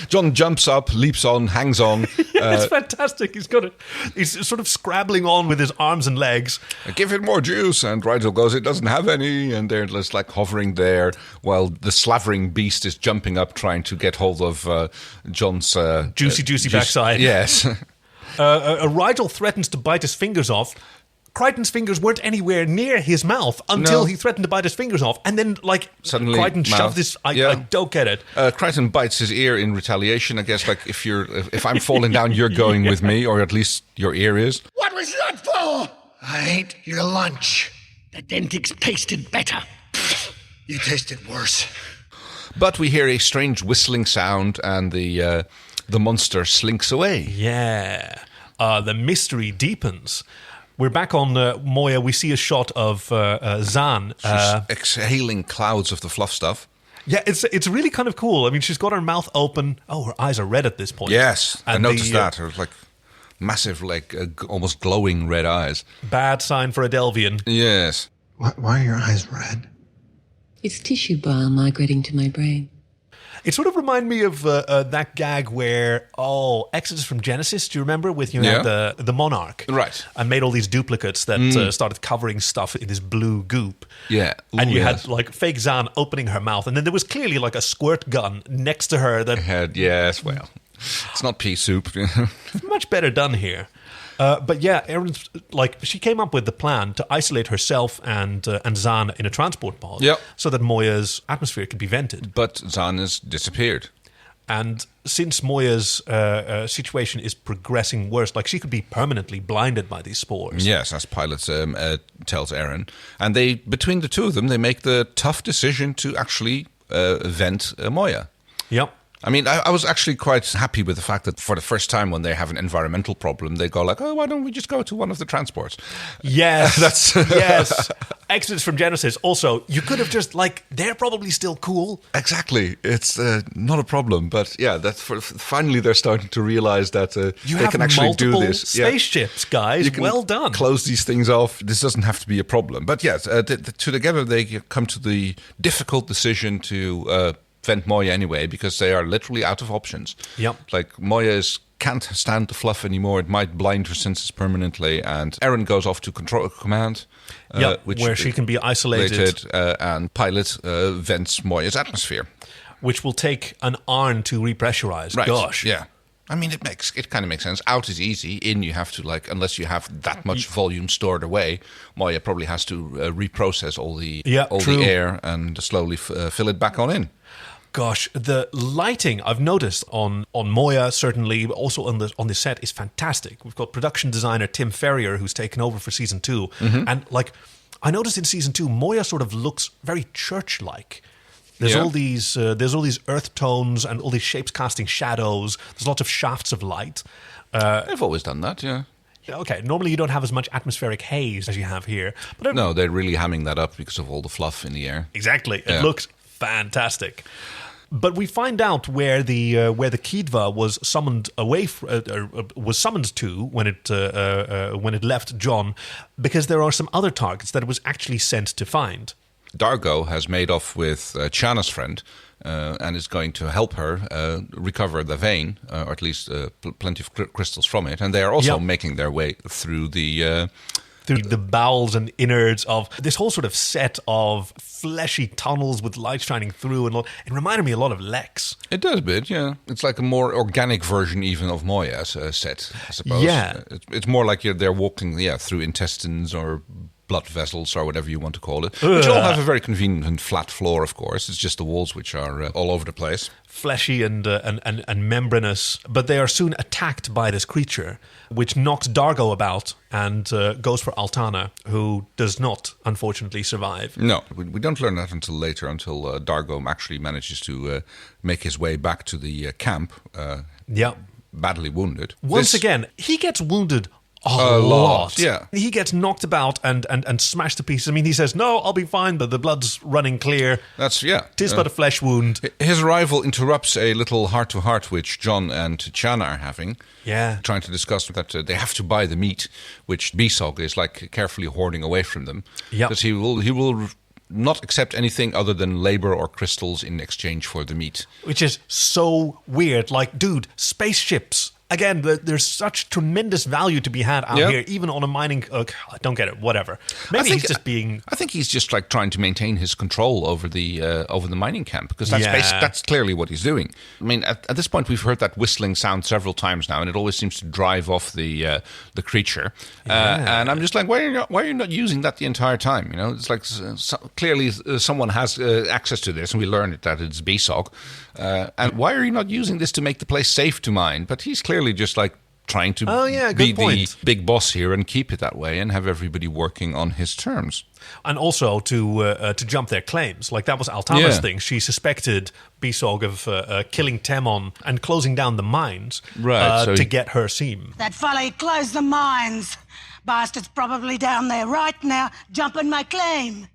John jumps up, leaps on, hangs on. It's fantastic. He's sort of scrabbling on with his arms and legs. Give it more juice, and Rigel goes, it doesn't have any, and they're just like hovering there while the slavering beast is jumping up trying to get hold of John's juicy backside. Yes. Rigel threatens to bite his fingers off. Crichton's fingers weren't anywhere near his mouth until he threatened to bite his fingers off. And then, like, suddenly Crichton shoved his... I don't get it. Crichton bites his ear in retaliation. I guess, like, if I'm falling down, you're going with me, or at least your ear is. What was that for? I ate your lunch. The Dentics tasted better. You tasted worse. But we hear a strange whistling sound, and the monster slinks away. Yeah. The mystery deepens. We're back on Moya. We see a shot of Zan. She's exhaling clouds of the fluff stuff. Yeah, it's really kind of cool. I mean, she's got her mouth open. Oh, her eyes are red at this point. Yes, and I noticed that. Her, like, massive, like, almost glowing red eyes. Bad sign for a Delvian. Yes. Why are your eyes red? It's tissue bile migrating to my brain. It sort of reminded me of that gag where, Exodus from Genesis, do you remember? With the monarch. Right. And made all these duplicates that started covering stuff in this blue goop. Yeah. And you had, like, fake Zan opening her mouth. And then there was clearly, like, a squirt gun next to her. That yes, well, it's not pea soup. much better done here. But yeah, Erin's, like, she came up with the plan to isolate herself and Zan in a transport pod so that Moya's atmosphere could be vented. But Zan has disappeared. And since Moya's situation is progressing worse, like, she could be permanently blinded by these spores. Yes, as Pilot tells Erin. And between the two of them, they make the tough decision to actually vent Moya. Yep. I mean, I was actually quite happy with the fact that for the first time when they have an environmental problem, they go like, oh, why don't we just go to one of the transports? Yes. Yes. Exodus from Genesis. Also, you could have just, like, they're probably still cool. Exactly. It's not a problem. But yeah, finally they're starting to realize that they can actually do this. Spaceships, guys. Well done. Close these things off. This doesn't have to be a problem. But yes, together they come to the difficult decision to... vent Moya anyway, because they are literally out of options. Yep. Like, Moya can't stand the fluff anymore. It might blind her senses permanently. And Erin goes off to control command. Where she can be isolated. And Pilot vents Moya's atmosphere. Which will take an hour to repressurize. Right. Gosh. Yeah. I mean, it kind of makes sense. Out is easy. In, you have to, like, unless you have that much volume stored away, Moya probably has to reprocess all the air and slowly fill it back on in. Gosh, the lighting I've noticed on Moya, certainly, but also on the set, is fantastic. We've got production designer Tim Ferrier, who's taken over for season 2. Mm-hmm. And, like, I noticed in season 2, Moya sort of looks very church-like. There's all these earth tones and all these shapes casting shadows. There's lots of shafts of light. They've always done that, yeah. Okay, normally you don't have as much atmospheric haze as you have here. But no, they're really hamming that up because of all the fluff in the air. Exactly. It looks fantastic. But we find out where the Kidva was summoned was summoned to when it left John, because there are some other targets that it was actually sent to find. Dargo has made off with Chana's friend and is going to help her recover the vein, or at least plenty of crystals from it. And they are also making their way through the bowels and innards of this whole sort of set of fleshy tunnels with light shining through. And it reminded me a lot of Lex. It does a bit, yeah. It's like a more organic version even of Moya's set, I suppose. Yeah. It's more like they're walking through intestines or blood vessels or whatever you want to call it, which all have a very convenient and flat floor, of course. It's just the walls which are all over the place. Fleshy and membranous, but they are soon attacked by this creature, which knocks Dargo about and goes for Altana, who does not, unfortunately, survive. No, we don't learn that until later, until Dargo actually manages to make his way back to the camp, badly wounded. Once again, he gets wounded a lot. Yeah. He gets knocked about and smashed to pieces. I mean, he says, no, I'll be fine, but the blood's running clear. Tis but a flesh wound. His arrival interrupts a little heart-to-heart which John and Chana are having. Yeah. Trying to discuss that they have to buy the meat, which Besog is like carefully hoarding away from them. Yeah. Because he will not accept anything other than labor or crystals in exchange for the meat. Which is so weird. Like, dude, spaceships Again, there's such tremendous value to be had out here, even on a mining... I don't get it, whatever. Maybe he's just being... I think he's just like trying to maintain his control over the mining camp, because that's clearly what he's doing. I mean, at this point, we've heard that whistling sound several times now, and it always seems to drive off the creature. And I'm just like, why are you not using that the entire time? You know, it's like clearly someone has access to this, and we learned that it's BSOG. And why are you not using this to make the place safe to mine? But he's clearly just like trying to be the big boss here and keep it that way and have everybody working on his terms. And also to jump their claims. Like that was Altama's thing. She suspected BSOG of killing Temon and closing down the mines to get her seam. That fella, he closed the mines. Bastard's probably down there right now, jumping my claim.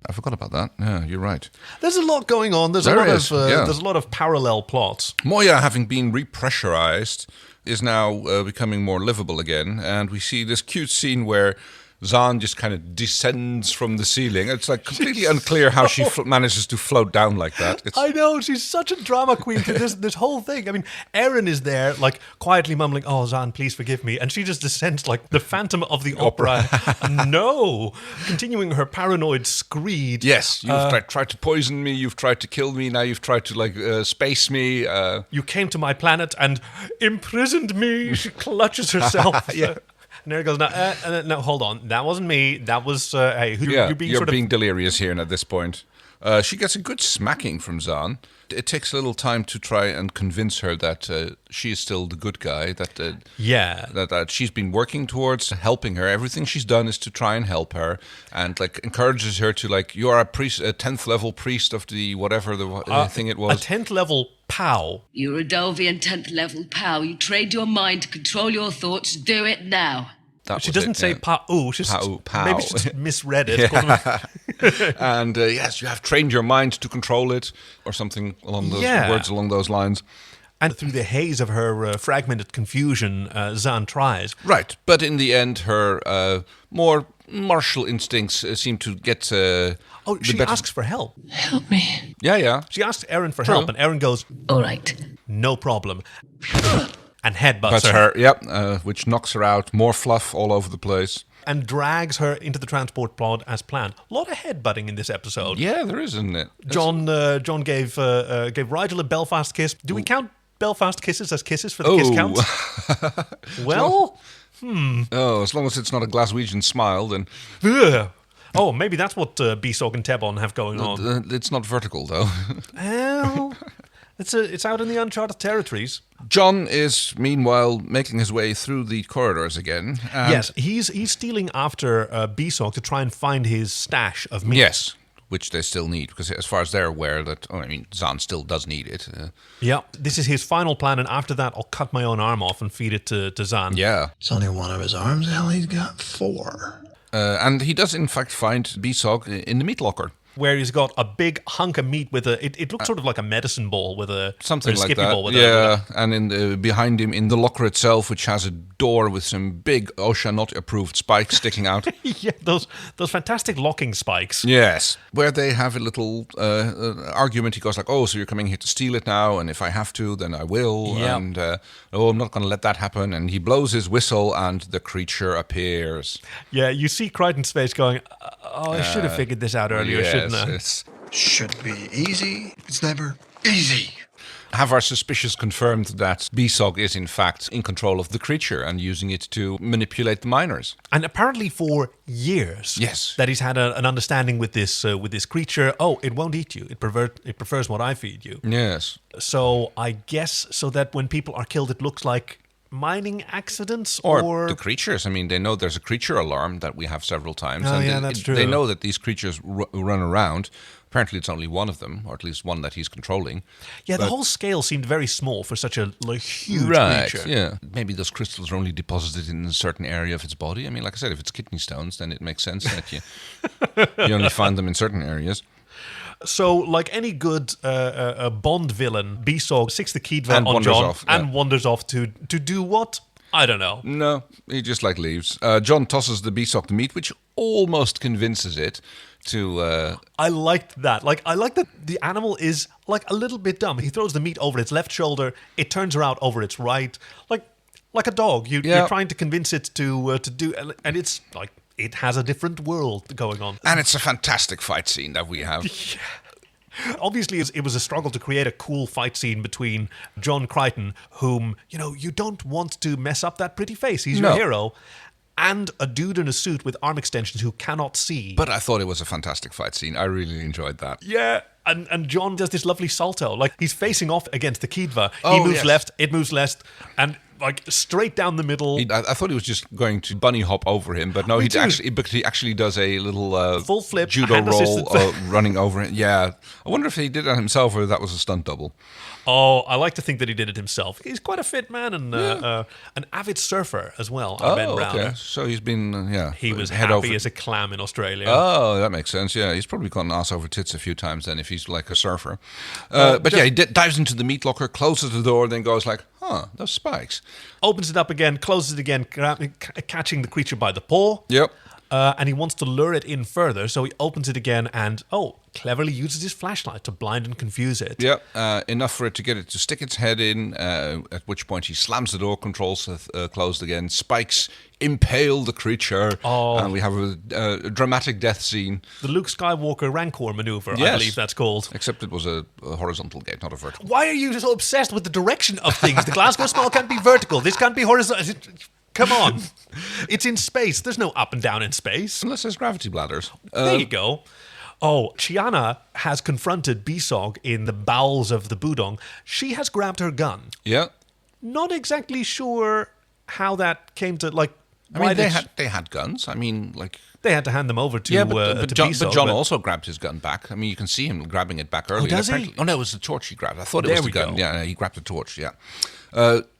I forgot about that. Yeah, you're right. There's a lot going on. There's a lot of parallel plots. Moya, having been repressurized, is now becoming more livable again, and we see this cute scene where Zaan just kind of descends from the ceiling. It's like completely unclear how she manages to float down like that. I know, she's such a drama queen to this whole thing. I mean, Erin is there, like, quietly mumbling, "Oh, Zaan, please forgive me." And she just descends like the Phantom of the Opera. No! Continuing her paranoid screed. Yes, you've tried to poison me, you've tried to kill me, now you've tried to, space me. You came to my planet and imprisoned me. She clutches herself. And there goes, no, hold on. That wasn't me. That was, hey, you're being delirious here at this point. She gets a good smacking from Zaan. It takes a little time to try and convince her that she is still the good guy, that she's been working towards helping her. Everything she's done is to try and help her, and like encourages her to, like, you are a priest, a 10th level priest of the whatever the thing it was. A 10th level POW. You're a Dolvian 10th level POW. You trained your mind to control your thoughts. Do it now. She doesn't say POW. Maybe she just misread it. And yes, you have trained your mind to control it, or something along those words along those lines. And through the haze of her fragmented confusion, Zaan tries. Right, but in the end, her more martial instincts seem to get... she asks for help. Help me. Yeah. She asks Erin for help, and Erin goes, "All right. No problem." And headbutts her. Which knocks her out. More fluff all over the place. And drags her into the transport pod as planned. A lot of headbutting in this episode. Yeah, there is, isn't it? John gave Rigel a Belfast kiss. Do we count Belfast kisses as kisses for the kiss count? Well, Oh, as long as it's not a Glaswegian smile, then... Oh, maybe that's what BSOG and Tebon have going on. It's not vertical, though. Well... It's out in the uncharted territories. John is, meanwhile, making his way through the corridors again. Yes, he's stealing after BSOG to try and find his stash of meat. Yes, which they still need, because as far as they're aware, Zaan still does need it. This is his final plan, and after that, I'll cut my own arm off and feed it to Zaan. Yeah. It's only one of his arms. Hell, he's got 4. And he does, in fact, find BSOG in the meat locker. Where he's got a big hunk of meat with it looks sort of like a medicine ball with a something like skippy that. Ball with and behind him in the locker itself, which has a door with some big OSHA not approved spikes sticking out. Yeah, those fantastic locking spikes. Yes, where they have a little argument. He goes like, "Oh, so you're coming here to steal it now? And if I have to, then I will." Yeah. And I'm not going to let that happen. And he blows his whistle, and the creature appears. Yeah, you see Crichton's face going, I should have figured this out earlier, shouldn't I? Yes. Should be easy. It's never easy. Have our suspicions confirmed that BSOG is in fact in control of the creature and using it to manipulate the miners. And apparently for years, yes, that he's had an understanding with this creature. Oh, it won't eat you. It prefers what I feed you. Yes. So I guess so that when people are killed, it looks like mining accidents or the creatures. I mean, they know there's a creature alarm that we have several times. That's true. They know that these creatures run around. Apparently, it's only one of them, or at least one that he's controlling. Yeah, the whole scale seemed very small for such a huge creature. Yeah. Maybe those crystals are only deposited in a certain area of its body. I mean, like I said, if it's kidney stones, then it makes sense that you only find them in certain areas. So, like any good Bond villain, BSOG sticks the key on John and wanders off to do what? I don't know. No, he just like leaves. John tosses the beesock the meat, which almost convinces it to... I liked that. Like, I like that the animal is like a little bit dumb. He throws the meat over its left shoulder. It turns around over its right. Like a dog. You're trying to convince it to do... And it's like, it has a different world going on. And it's a fantastic fight scene that we have. Obviously, it was a struggle to create a cool fight scene between John Crichton, whom, you don't want to mess up that pretty face. He's your hero. And a dude in a suit with arm extensions who cannot see. But I thought it was a fantastic fight scene. I really enjoyed that. Yeah. And John does this lovely salto. Like, he's facing off against the Kidva. He moves left, it moves left, and like straight down the middle. I thought he was just going to bunny hop over him, but no, he actually does a little full flip judo roll running over him. Yeah, I wonder if he did that himself or that was a stunt double. Oh, I like to think that he did it himself. He's quite a fit man and an avid surfer as well. Okay. So he's been, He was head happy over. as a clam in Australia. Oh, that makes sense. Yeah, he's probably gone ass over tits a few times then if he's like a surfer. But he dives into the meat locker, closes the door, then goes like, those spikes. Opens it up again, closes it again, catching the creature by the paw. Yep. And he wants to lure it in further, so he opens it again and, cleverly uses his flashlight to blind and confuse it. Yep, enough for it to get it to stick its head in, at which point he slams the door, controls closed again, spikes impale the creature, and we have a dramatic death scene. The Luke Skywalker Rancor maneuver, I believe that's called. Except it was a horizontal gate, not a vertical. Why are you so obsessed with the direction of things? The Glasgow Smile can't be vertical. This can't be horizontal. Come on. It's in space. There's no up and down in space. Unless there's gravity bladders. There you go. Oh, Chiana has confronted Besog in the bowels of the Budong. She has grabbed her gun. Yeah. Not exactly sure how that came to, like... they had guns. They had to hand them over to Besog. But John also grabbed his gun back. I mean, you can see him grabbing it back earlier. Oh, does he? Oh, no, it was the torch he grabbed. I thought it was the gun. Yeah, he grabbed the torch,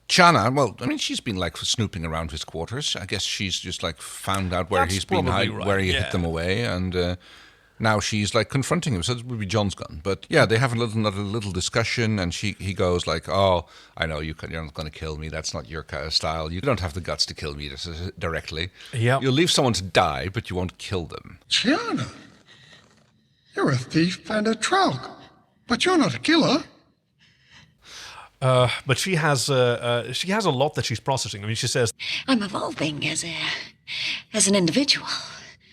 Chana, she's been like snooping around his quarters. I guess she's just like found out where he's been where he hid them away, and now she's like confronting him. So it would be John's gun. But yeah, they have another little discussion, and he goes like, "Oh, I know you're not going to kill me. That's not your kind of style. You don't have the guts to kill me directly. Yeah, you'll leave someone to die, but you won't kill them." Chiana, you're a thief and a trout, but you're not a killer. But she has a lot that she's processing. I mean, she says, I'm evolving as an individual.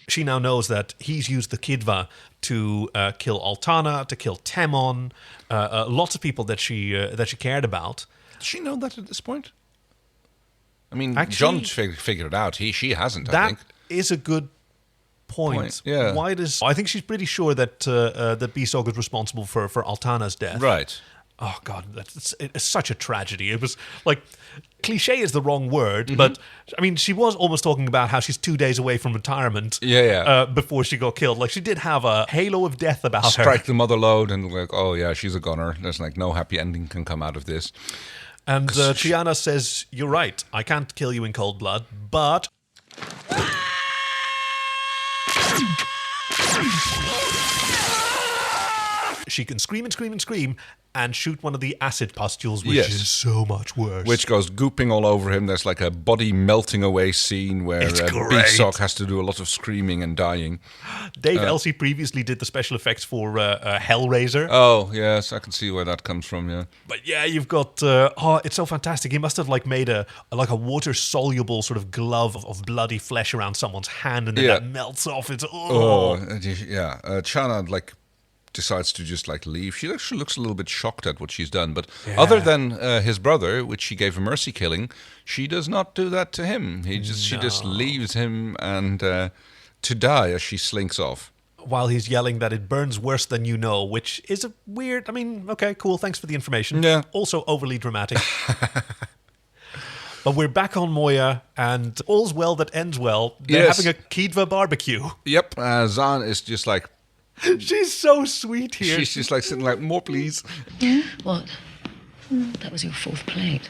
She now knows that he's used the Kidva to kill Altana, to kill Temon, lots of people that she cared about. Does she know that at this point? I mean, actually, John figured it out. She hasn't, I think. That is a good point. Yeah. I think she's pretty sure that Besog is responsible for Altana's death. Right. Oh, God, it's such a tragedy. It was like, cliche is the wrong word, but I mean, she was almost talking about how she's 2 days away from retirement before she got killed. Like, she did have a halo of death about her. Strike the mother load and like, oh yeah, she's a gunner. There's like no happy ending can come out of this. And Chiana says, you're right, I can't kill you in cold blood, but... she can scream and scream and scream and shoot one of the acid pustules, which is so much worse. Which goes gooping all over him. There's like a body melting away scene where Besog has to do a lot of screaming and dying. Dave Elsey previously did the special effects for Hellraiser. Oh, yes, I can see where that comes from, yeah. But yeah, you've got... it's so fantastic. He must have like made a water-soluble sort of glove of bloody flesh around someone's hand, and then that melts off. It's... Chana, like... decides to just like leave. She actually looks a little bit shocked at what she's done, but other than his brother, which she gave a mercy killing, she does not do that to him. She just leaves him and to die as she slinks off. While he's yelling that it burns worse than you know, which is a weird... I mean, okay, cool, thanks for the information. Yeah. Also overly dramatic. But we're back on Moya, and all's well that ends well. They're having a Kidva barbecue. Yep, Zahn is just like... She's so sweet here. She's just like sitting like, more please. Yeah? What? That was your fourth plate.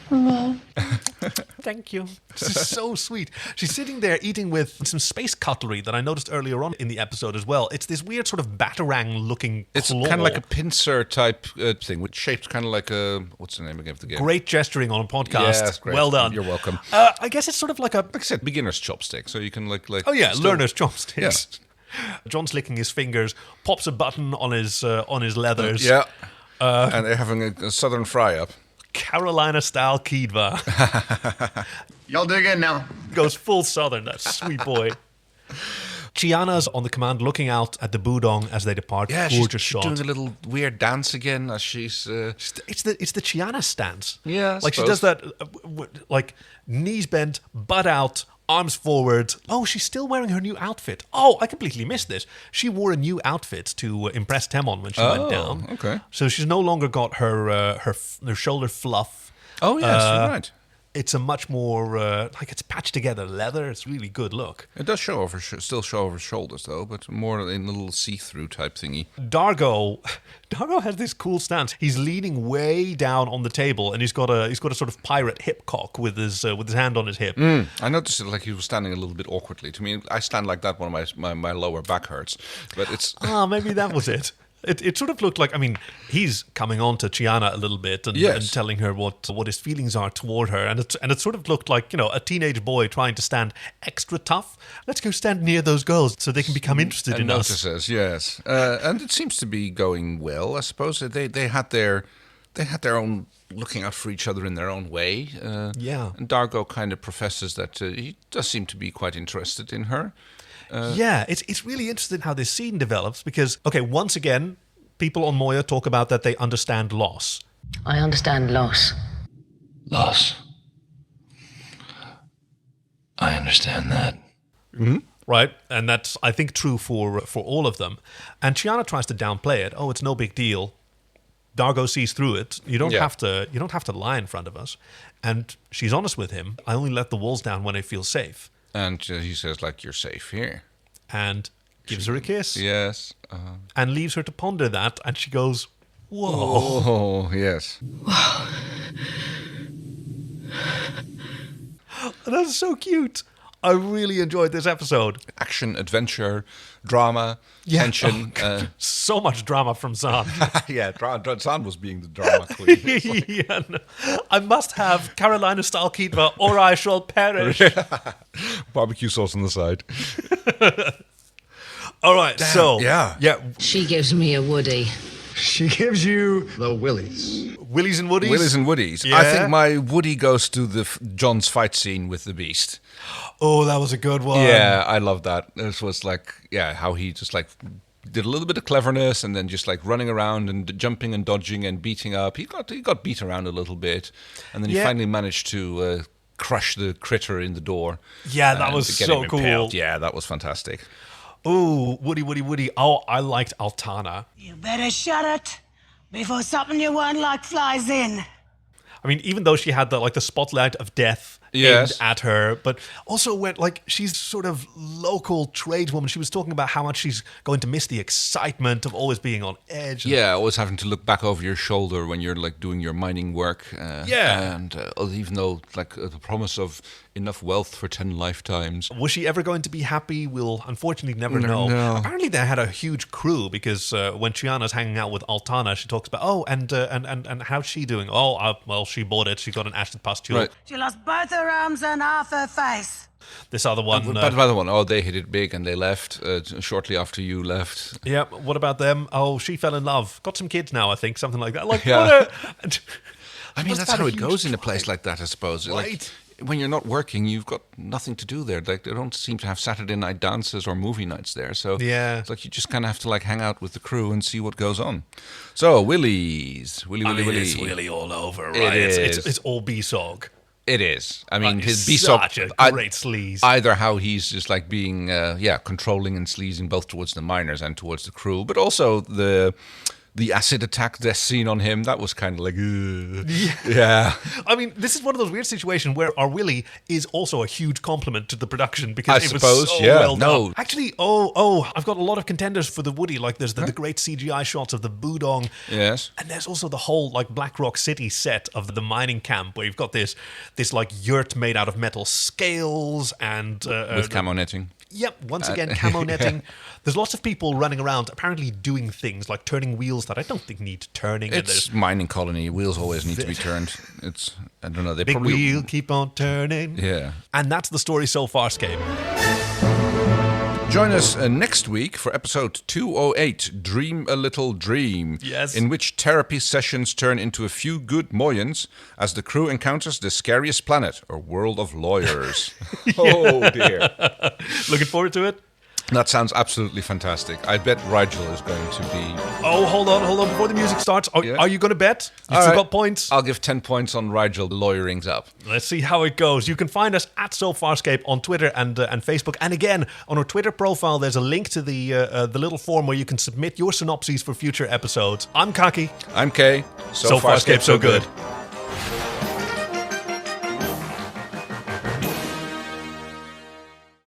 Thank you. This is so sweet. She's sitting there eating with some space cutlery that I noticed earlier on in the episode as well. It's this weird sort of batarang-looking It's claw. kind of like a pincer type thing, which shaped kind of like a... What's the name again of the game? Great gesturing on a podcast. Yes, great. Well done. You're welcome. I guess it's sort of like a... Like I said, beginner's chopstick, so you can like Oh yeah, still- learner's chopsticks. Yeah. John's licking his fingers, pops a button on his leathers. Yeah. And they're having a southern fry-up. Carolina-style Kiedva. Y'all dig in now. Goes full southern, that sweet boy. Chiana's on the command looking out at the Budong as they depart. Yeah, Gorgeous she's shot. doing a little weird dance again as she's... It's the Chiana stance. Yeah, I like she suppose. does that, like knees bent, butt out, arms forward. Oh, she's still wearing her new outfit. Oh, I completely missed this. She wore a new outfit to impress Temon when she went down. Okay. So she's no longer got her shoulder fluff. Oh, yes, you're right. It's a much more like it's patched together leather. It's really good look. It does show over, still show over shoulders though, but more in a little see-through type thingy. Dargo has this cool stance. He's leaning way down on the table, and he's got a sort of pirate hip cock with his hand on his hip. I noticed it like he was standing a little bit awkwardly. To me, I stand like that when my lower back hurts, but it's Maybe that was it. It sort of looked like, I mean, he's coming on to Chiana a little bit and telling her what his feelings are toward her. And it sort of looked like, a teenage boy trying to stand extra tough. Let's go stand near those girls so they can become interested in us. notices, yes. And it seems to be going well, I suppose. They had their own looking out for each other in their own way. Yeah. And Dargo kind of professes that he does seem to be quite interested in her. Yeah, it's really interesting how this scene develops because, okay, once again, people on Moya talk about that they understand loss. I understand loss. Loss. I understand that. Mm-hmm. Right, and that's, I think, true for all of them. And Chiana tries to downplay it. Oh, it's no big deal. Dargo sees through it. You don't have to lie in front of us. And she's honest with him. I only let the walls down when I feel safe. And he says, like, you're safe here. And gives her a kiss. Yes. And leaves her to ponder that. And she goes, whoa. Oh, yes. That's so cute. I really enjoyed this episode. Action, adventure, drama, tension. So much drama from Zahn. Yeah, Zahn was being the drama queen. Yeah, no. I must have Carolina-style Kiedva or I shall perish. Barbecue sauce on the side. All right, so... Yeah. She gives me a Woody. She gives you the willies. Willies and Woodies? Willies and Woodies. Yeah. I think my Woody goes to the John's fight scene with the Beast. Oh, that was a good one. Yeah, I love that. This was like, how he just like did a little bit of cleverness and then just like running around and jumping and dodging and beating up. He got beat around a little bit, and then he finally managed to crush the critter in the door. Yeah, that was so cool. Impaled. Yeah, that was fantastic. Ooh, Woody. Oh, I liked Altana. You better shut it before something you won't like flies in. I mean, even though she had the spotlight of death aimed at her, but also when she's sort of local tradeswoman, she was talking about how much she's going to miss the excitement of always being on edge. Yeah, always having to look back over your shoulder when you're like doing your mining work. And even though the promise of enough wealth for 10 lifetimes. Was she ever going to be happy? We'll unfortunately never know. No. Apparently they had a huge crew because when Chiana's hanging out with Altana, she talks about, and how's she doing? Oh, well, she bought it. She got an acid pustule. Right. She lost both her arms and half her face. This other one. But the other one, they hit it big and they left shortly after you left. Yeah, what about them? Oh, she fell in love. Got some kids now, I think, something like that. I mean, that's how it goes in a place like that, I suppose. Right. When you're not working, you've got nothing to do there. Like, they don't seem to have Saturday night dances or movie nights there. So it's like you just kind of have to hang out with the crew and see what goes on. So Willy's, Willy. It's Willy all over, right? It is. It's all B-Sog. It is. I mean, his such B-Sog, a great sleaze. Either how he's just being, controlling and sleazing both towards the miners and towards the crew, but also the the acid attack death scene on him, that was kind of like, ugh. Yeah. I mean, this is one of those weird situations where our Willy is also a huge compliment to the production because I it suppose, was so yeah. well done. No. Actually, I've got a lot of contenders for the Woody. Like there's the great CGI shots of the Budong. Yes. And there's also the whole like Black Rock City set of the mining camp where you've got this like yurt made out of metal scales and with camo netting. Yep, once again, camo netting. There's lots of people running around apparently doing things like turning wheels that I don't think need turning. It's mining colony. Wheels always need to be turned. It's, I don't know. They big probably wheel, keep on turning. Yeah. And that's the story so far, Farscape. Join us next week for episode 208, Dream a Little Dream, yes, in which therapy sessions turn into a few good Moyans as the crew encounters the scariest planet, or world of lawyers. Oh, dear. Looking forward to it? That sounds absolutely fantastic. I bet Rigel is going to be... Oh, hold on. Before the music starts, are you going to bet? You've still got points? I'll give 10 points on Rigel lawyerings up. Let's see how it goes. You can find us at SoFarscape on Twitter and Facebook. And again, on our Twitter profile, there's a link to the little form where you can submit your synopses for future episodes. I'm Kaki. I'm Kay. So Farscape, so good.